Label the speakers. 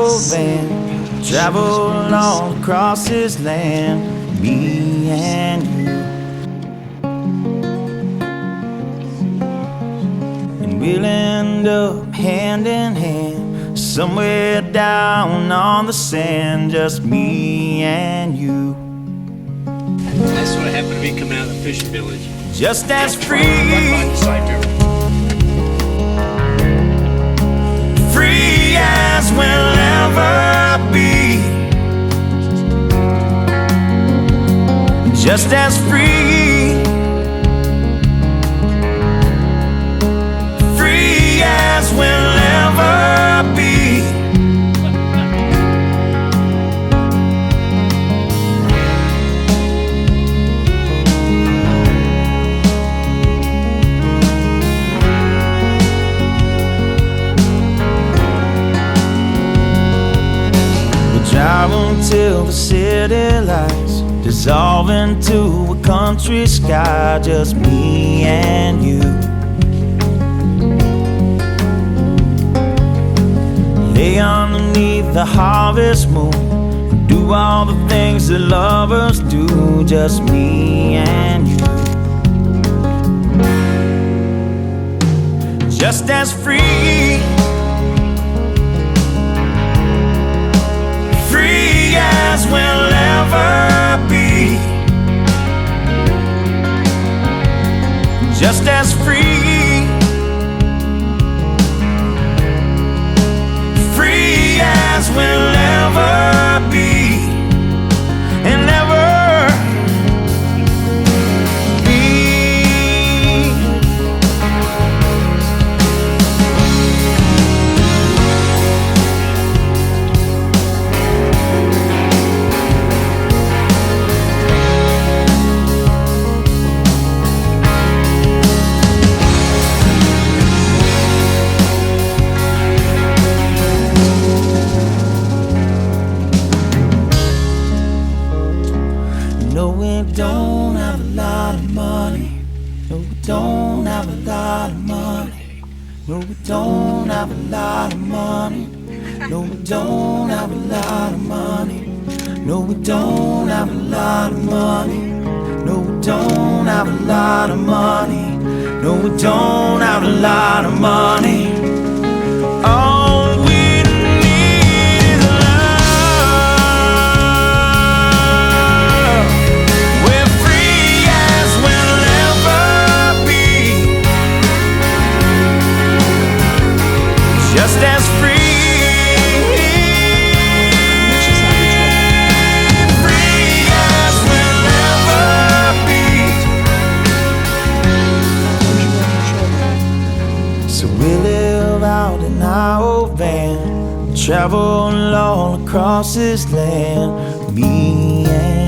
Speaker 1: old van, travel all across this land, me and you. And we'll end up hand in hand, somewhere down on the sand, just me and you.
Speaker 2: That's what happened to me coming out of the fishing village.
Speaker 1: Just as free, free as we'll ever be. Just as free, free as we'll ever be. Drive until the city lights dissolve into a country sky, just me and you. Lay underneath the harvest moon, do all the things that lovers do, just me and you. Just as free, free as we'll ever be. Just as free, free as we'll ever be, and ever be. No, we don't have a lot of money. No, we don't have a lot of money. No, we don't have a lot of money. No, we don't have a lot of money. No, we don't have a lot of money. No, we don't have a lot of money. No, we don't have a lot of money. All we need is love. We're free as we'll ever be. Just as free. Free as we'll ever be. So we live out in our old van, travel all across this land, me and